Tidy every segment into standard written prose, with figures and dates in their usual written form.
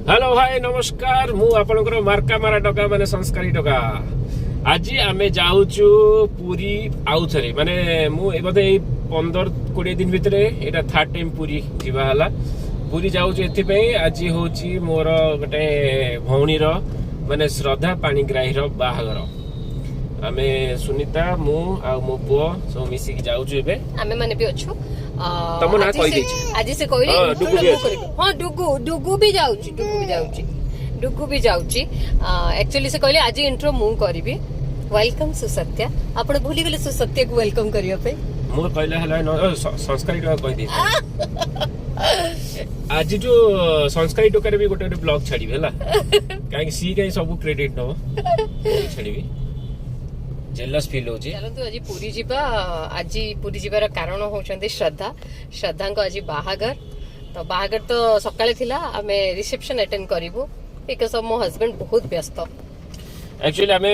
Hello भाई नमस्कार मु आपनकर मार्का मारा टका माने संस्कारी टका आज आमे जाउछु पुरी आउ थरे माने मु एबदे 15-20 दिन भितरे एटा थर्ड टाइम पुरी जीवा हला पुरी जाउछु एथि पे आज होची मोर गटे भौणी रो माने श्रद्धा पाणीग्राही रो बाहागर आमे सुनीता मु आ मो पो सब मिसी की जाउछु एबे आमे माने भी अछु तमो ना कहि देछि आज से कहले हां डुगु भी जाउची एक्चुअली से कहले आज इंट्रो मु करबी वेलकम सुसत्या आपण भूली गेले सुसत्या को वेलकम करियो पे मु कहले हला संस्कारी टका कहि देछि आज जो संस्कारी टोकर भी गोटे ब्लॉग छाड़ी हला काहे सी काहे सब क्रेडिट नो छाड़ी जेलस फील होची चलंतु आज पुरी जीवा आज पुरी जीवार कारण होचंदी श्रद्धा को आज बाहागर तो सकाळे थिला आमे रिसेप्शन अटेंड करिवो बिकॉज़ ऑफ मो हस्बैंड बहुत व्यस्त एक्चुअली आमे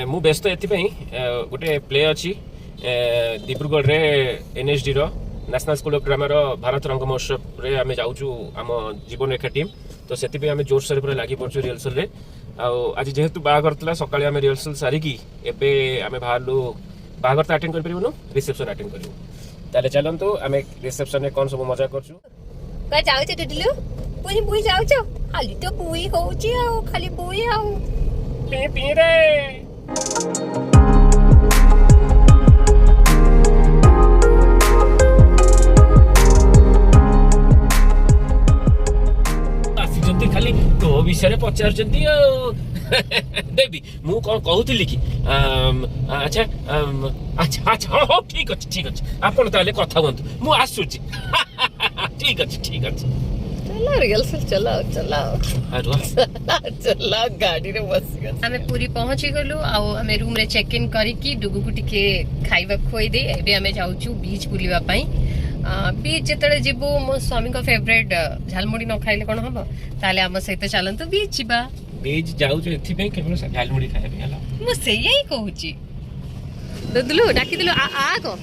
मु व्यस्त एथि पई गोटे प्ले अछि दिब्रुगढ़ रे एनएसडी रो नेशनल स्कूल ऑफ ड्रामा रो भारत रंग महोत्सव रे आमे जाउछु आम जीवन रेखा टीम तो सेति पे आमे जोर से पूरा लागि पड़छु रिहर्सल रे आज जेहेतु बाहागर तला सकाळे आमे रिहर्सल सारी की एबे आमे बाहरलु बाहागर त अटेंड कर परिबो रिसेप्शन अटेंड करिवो ताले चलंतु आमे रिसेप्शन में कोन सब मजा करछु का जाउछ टिटलु पुई जाउछ खाली तो पुई होउची आ खाली पुई आ पी रे खाली तो विषय पचार देवी मु कौन कहूली कि अच्छा अच्छा अच्छा हाँ ठीक अच्छे आपन ताले कथा हुंतु मु आसुची ठीक अच्छे चलो रिहर्सल चला गाड़ी रे बस हमें पूरी पहुंची गलु आ हमें रूम रे चेक इन करी की डुगु को टिके खाइबा खोई दे एबे हमें जाउछु बीच बुलिबा पई बीच जेतले जीवो मो स्वामी को फेवरेट झालमुड़ी न खाइले कोन हबो ताले हम सहित चलंतु बीच जीबा बीच जाउछु एथि पे केवल झालमुड़ी खाइबे हला मो सेयै कहूची ददलु डाकी दिलु आ को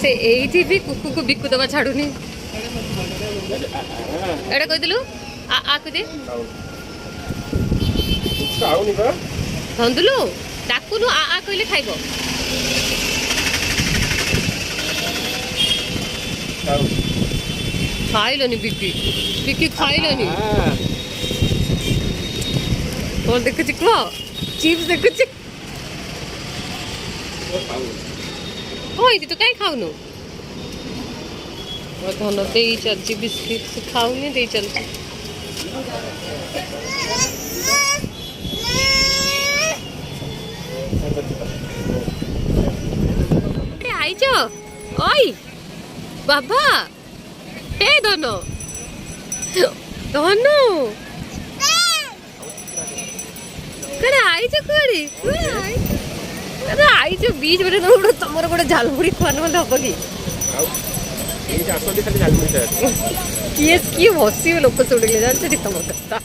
से एठी भी कुकु को बिकु दबा छाडुनी एडा कहि दिलु आ को दे खाउनी बा धंदलु डाकुनु आ कइले खाइबो खाइलनी बिकी खाइलनी कौन देखु चिकलो चिप्स देखु चिक ओइ तू काई खाउनु और धन देई चलची बिस्किट से खाउनी देई चलची अरे आइजो ओइ बाबा ए दोनो कड़े आइजो अरे आइजो बीच में तमर गोटे झालमुड़ी खुआन मतलब हम कि किए हसी लोक शुणिले जानते तुम कथा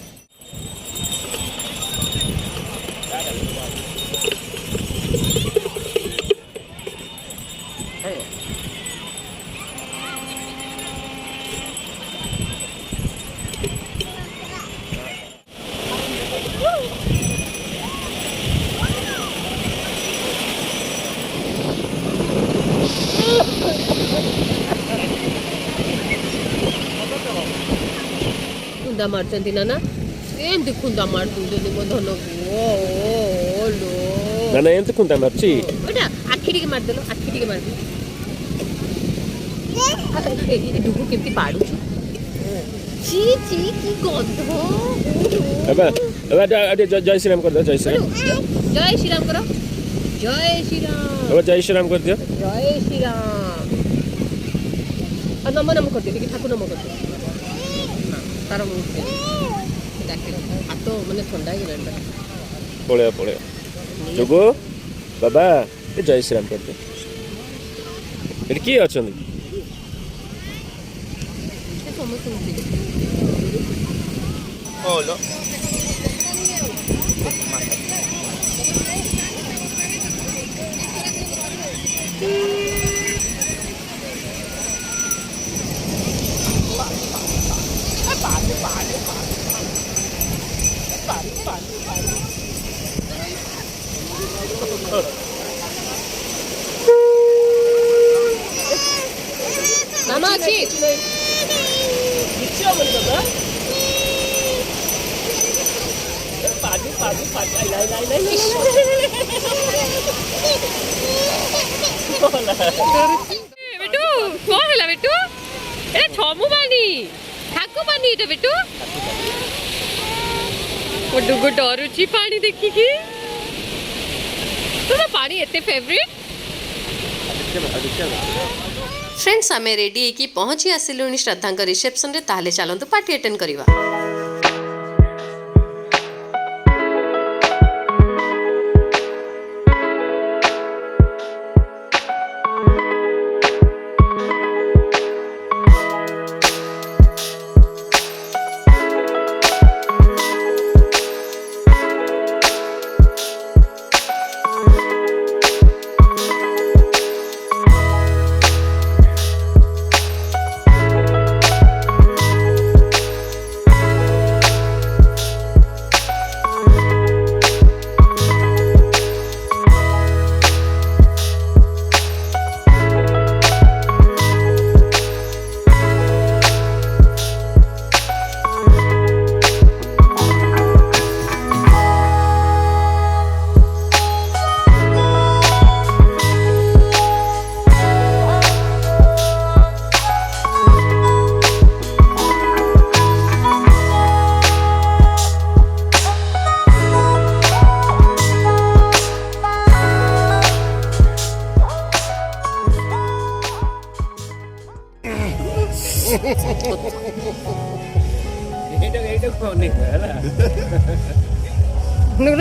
कुंदा मारचंती ना एंती कुंदा मारतुंदी मो धन को ओ लो ना एंती कुंदा मारची ओटा आखी टिके मार देलो आखी टिके मार दे ए डुगु केमती पाडू ची की गंध अबे जय श्री राम कर दो जय श्री राम करो जय श्री राम अब जय श्री राम कर दियो जय श्री राम आ नम कर दे कि ठाकुर नम कर दे तार मुझे हाथ मैंने ठंडा पड़े जोगो बाबा जय श्री राम करते किए अच्छा बेटू कौन है बेटू ए छमु पानी ठाकु पानी एटा बेटू गुड गुड डरुची पानी देखी की तो पानी एते फेवरेट फ्रेंड्स आमे रेडी की पहुंची आसिलुनी श्रद्धा रिसेप्शन रे ताले चलंतु पार्टी अटेंड करिवा।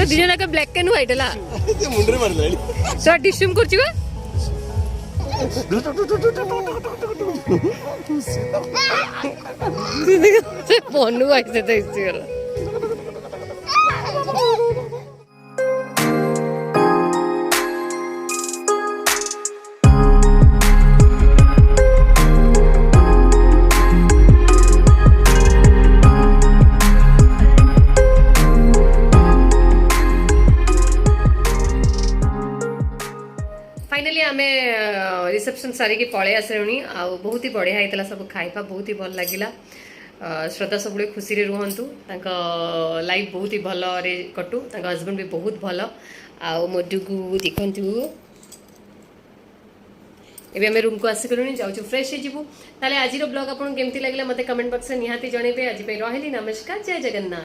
दिजन का ब्लैक एंड व्हाइट ला मुंडरे मारलाली तो डिशम करछि बा से पन्नू आइसे त इसी गला फाइनली आमे रिसेप्शन सारी की पळे आसलुनी आ बहुत ही बढ़िया होता सब खाइबा बहुत ही भल लगिला श्रद्धा सब खुशी रे रुहंतु तांका लाइफ बहुत ही भल रे कटू तांका हस्बैंड भी बहुत भल आ मोडुगु देखंतु एबे हमें रूम को आसी करूनी जाउछु फ्रेश हे जिवु ताले आजिरो ब्लॉग आपन केमती लागला मते कमेंट बॉक्स रे निहाती जणेबे आज पे रहली नमस्कार जय जगन्नाथ।